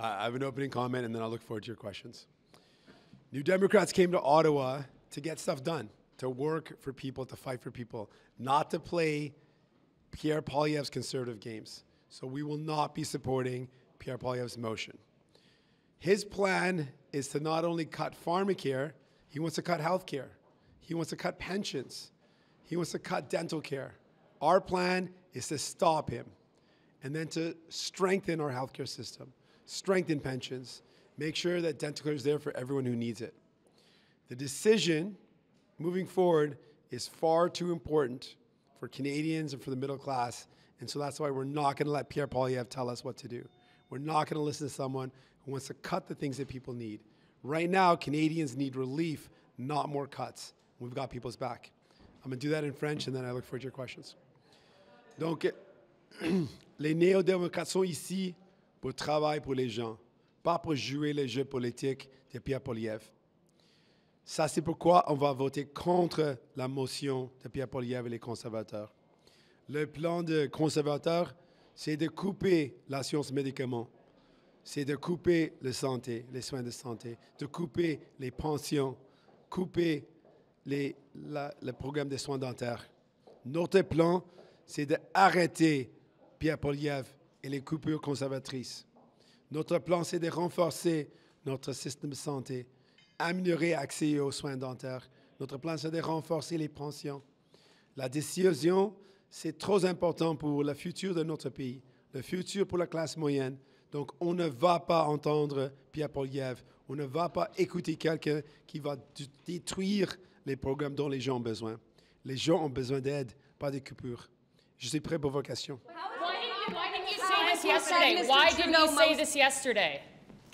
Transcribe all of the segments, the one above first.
I have an opening comment, and then I'll look forward to your questions. New Democrats came to Ottawa to get stuff done, to work for people, to fight for people, not to play Pierre Poilievre's conservative games. So we will not be supporting Pierre Poilievre's motion. His plan is to not only cut pharmacare, he wants to cut health care. He wants to cut pensions. He wants to cut dental care. Our plan is to stop him and then to strengthen our healthcare system, strengthen pensions, make sure that dental care is there for everyone who needs it. The decision moving forward is far too important for Canadians and for the middle class, and so that's why we're not going to let Pierre Poilievre tell us what to do. We're not going to listen to someone who wants to cut the things that people need. Right now, Canadians need relief, not more cuts. We've got people's back. I'm going to do that in French, and then I look forward to your questions. Donc, les néo-démocrates sont ici pour travailler pour les gens, pas pour jouer les jeux politiques de Pierre Poilievre. Ça, c'est pourquoi on va voter contre la motion de Pierre Poilievre et les conservateurs. Le plan de conservateurs, c'est de couper la science médicaments, c'est de couper la santé, les soins de santé, de couper les pensions, couper le programme de soins dentaires. Notre plan, c'est d'arrêter Pierre Poilievre et les coupures conservatrices. Notre plan, c'est de renforcer notre système de santé, améliorer l'accès aux soins dentaires. Notre plan, c'est de renforcer les pensions. La décision, c'est trop important pour le futur de notre pays, le futur pour la classe moyenne. Donc, on ne va pas entendre Pierre Poilievre. On ne va pas écouter quelqu'un qui va détruire les programmes dont les gens ont besoin. Les gens ont besoin d'aide, pas de coupures. Je suis prêt pour vos questions. Why didn't you say this yesterday? Why didn't you say this yesterday?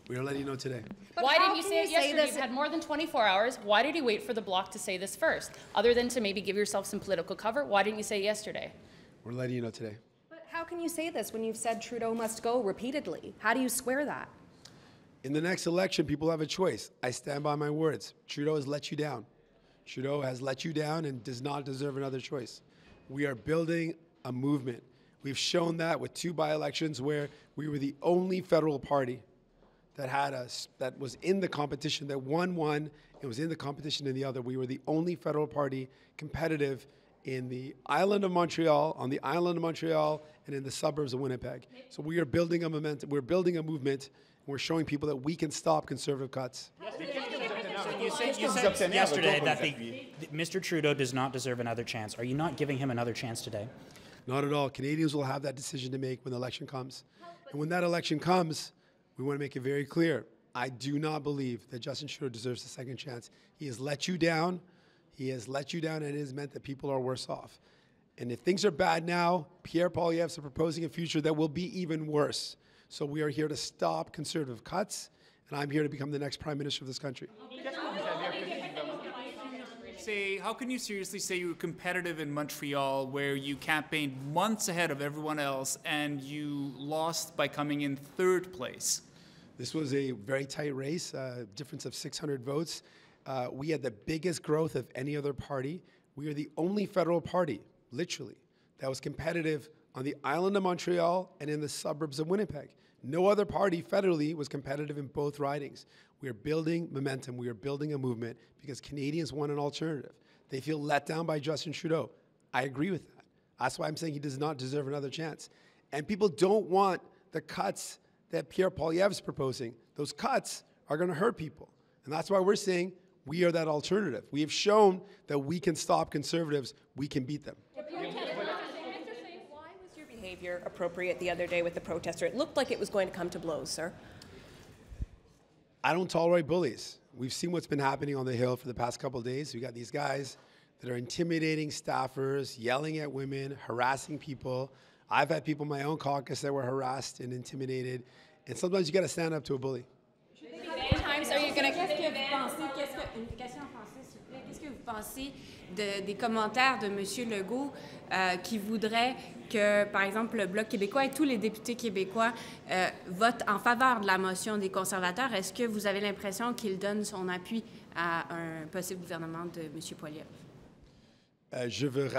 We're letting you know today. Why didn't you say it yesterday? You've had more than 24 hours. Why did you wait for the Bloc to say this first? Other than to maybe give yourself some political cover, why didn't you say it yesterday? We're letting you know today. But how can you say this when you've said Trudeau must go repeatedly? How do you square that? In the next election, people have a choice. I stand by my words. Trudeau has let you down. Trudeau has let you down and does not deserve another choice. We are building a movement. We've shown that with 2 by-elections where we were the only federal party that was in the competition, that won one and was in the competition in the other. We were the only federal party competitive in the island of Montreal, on the island of Montreal, and in the suburbs of Winnipeg. So we are building a momentum. We're building a movement. And we're showing people that we can stop conservative cuts. You said yesterday that Mr. Trudeau does not deserve another chance. Are you not giving him another chance today? Not at all. Canadians will have that decision to make when the election comes. And when that election comes, we want to make it very clear. I do not believe that Justin Trudeau deserves a second chance. He has let you down. He has let you down, and it has meant that people are worse off. And if things are bad now, Pierre Poilievre is proposing a future that will be even worse. So we are here to stop conservative cuts, and I'm here to become the next Prime Minister of this country. How can you seriously say you were competitive in Montreal where you campaigned months ahead of everyone else and you lost by coming in 3rd place? This was a very tight race, a difference of 600 votes. We had the biggest growth of any other party. We are the only federal party, literally, that was competitive on the island of Montreal and in the suburbs of Winnipeg. No other party federally was competitive in both ridings. We are building momentum. We are building a movement because Canadians want an alternative. They feel let down by Justin Trudeau. I agree with that. That's why I'm saying he does not deserve another chance. And people don't want the cuts that Pierre Poilievre is proposing. Those cuts are going to hurt people. And that's why we're saying we are that alternative. We have shown that we can stop conservatives. We can beat them. Why was your behavior appropriate the other day with the protester? It looked like it was going to come to blows, sir. I don't tolerate bullies. We've seen what's been happening on the Hill for the past couple of days. We got these guys that are intimidating staffers, yelling at women, harassing people. I've had people in my own caucus that were harassed and intimidated. And sometimes you got to stand up to a bully. Times are you going to... Qu'est-ce que vous pensez des commentaires de M. Legault qui voudrait que, par exemple, le Bloc québécois et tous les députés québécois votent en faveur de la motion des conservateurs? Est-ce que vous avez l'impression qu'il donne son appui à un possible gouvernement de M. Poilievre? Je vais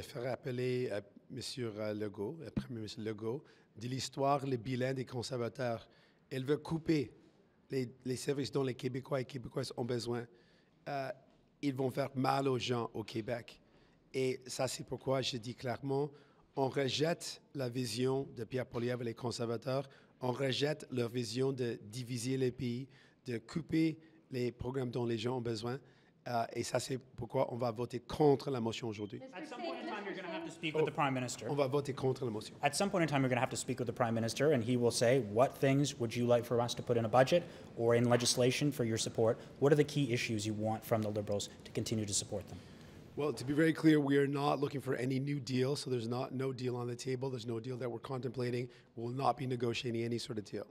faire rappeler M. Legault, le Premier ministre Legault, de l'histoire, le bilan des conservateurs. elle veut couper les services dont les Québécois et Québécoises ont besoin. Ils vont faire mal aux gens au Québec. Et ça, c'est pourquoi je dis clairement, on rejette la vision de Pierre Poilievre et les conservateurs. On rejette leur vision de diviser les pays, de couper les programmes dont les gens ont besoin. Et ça, c'est pourquoi on va voter contre la motion aujourd'hui. At some point in time, you're going to have to speak with the Prime Minister. On va voter contre la motion. At some point in time, you're going to have to speak with the Prime Minister, and he will say, what things would you like for us to put in a budget or in legislation for your support? What are the key issues you want from the Liberals to continue to support them? Well, to be very clear, we are not looking for any new deal, so there's no deal on the table. There's no deal that we're contemplating. We will not be negotiating any sort of deal.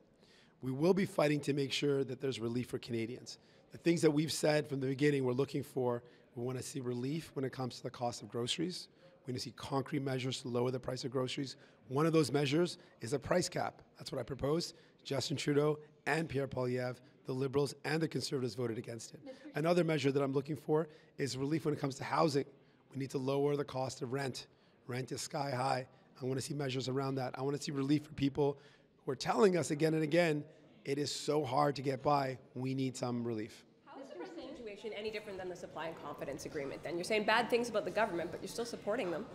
We will be fighting to make sure that there's relief for Canadians. The things that we've said from the beginning we're looking for, we want to see relief when it comes to the cost of groceries. We want to see concrete measures to lower the price of groceries. One of those measures is a price cap. That's what I proposed. Justin Trudeau and Pierre Poilievre, the Liberals and the Conservatives voted against it. Another measure that I'm looking for is relief when it comes to housing. We need to lower the cost of rent. Rent is sky high. I want to see measures around that. I want to see relief for people who are telling us again and again, it is so hard to get by. We need some relief. How is the present situation any different than the supply and confidence agreement then? You're saying bad things about the government, but you're still supporting them.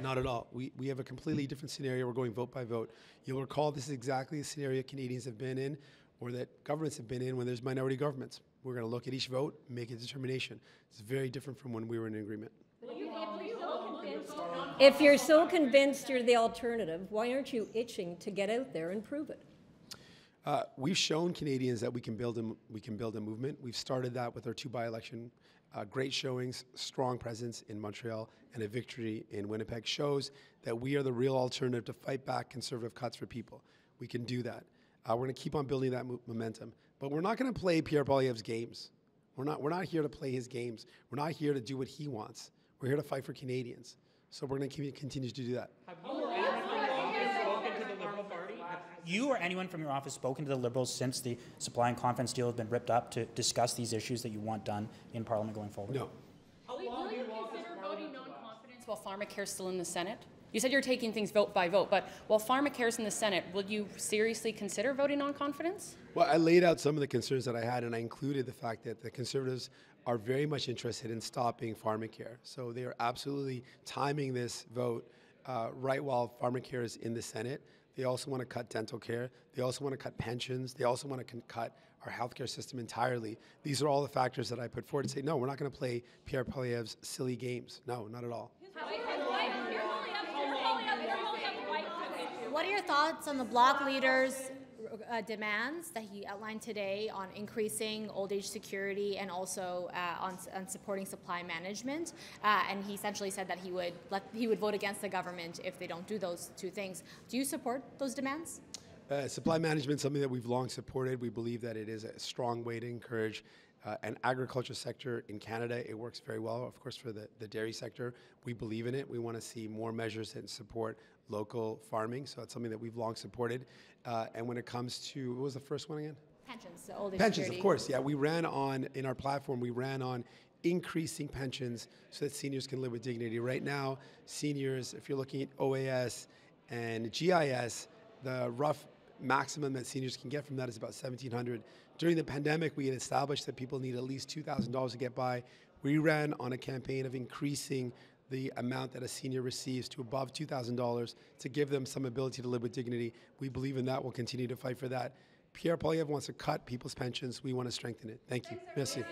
Not at all. We have a completely different scenario. We're going vote by vote. You'll recall this is exactly the scenario Canadians have been in, or that governments have been in when there's minority governments. We're going to look at each vote, make a determination. It's very different from when we were in agreement. If you're so convinced you're the alternative, why aren't you itching to get out there and prove it? We've shown Canadians that we can build a movement. We've started that with our 2 by-election. Great showings, strong presence in Montreal, and a victory in Winnipeg shows that we are the real alternative to fight back conservative cuts for people. We can do that. We're going to keep on building that momentum. But we're not going to play Pierre Poilievre's games. We're not here to play his games. We're not here to do what he wants. We're here to fight for Canadians. So we're going to continue to do that. You or anyone from your office spoken to the Liberals since the supply and confidence deal has been ripped up to discuss these issues that you want done in Parliament going forward? No. Will you consider voting non-confidence while pharmacare is still in the Senate? You said you're taking things vote by vote, but while pharmacare is in the Senate, will you seriously consider voting non-confidence? Well, I laid out some of the concerns that I had, and I included the fact that the Conservatives are very much interested in stopping pharmacare. So they are absolutely timing this vote right while pharmacare is in the Senate. They also want to cut dental care. They also want to cut pensions. They also want to cut our healthcare system entirely. These are all the factors that I put forward to say, no, we're not going to play Pierre Poilievre's silly games. No, not at all. What are your thoughts on the Bloc leader's demands that he outlined today on increasing old age security and also on supporting supply management? And he essentially said that he would vote against the government if they don't do those 2 things. Do you support those demands? Supply management is something that we've long supported. We believe that it is a strong way to encourage an agriculture sector in Canada. It works very well, of course, for the dairy sector. We believe in it. We want to see more measures that support local farming, so it's something that we've long supported. And when it comes to, what was the first one again? Pensions, the old age Pensions, security. of course, yeah. We ran on, in our platform, we ran on increasing pensions so that seniors can live with dignity. Right now, seniors, if you're looking at OAS and GIS, the rough maximum that seniors can get from that is about $1,700. During the pandemic, we had established that people need at least $2,000 to get by. We ran on a campaign of increasing the amount that a senior receives to above $2,000 to give them some ability to live with dignity. We believe in that. We'll continue to fight for that. Pierre Poilievre wants to cut people's pensions. We want to strengthen it. Thank you. Merci.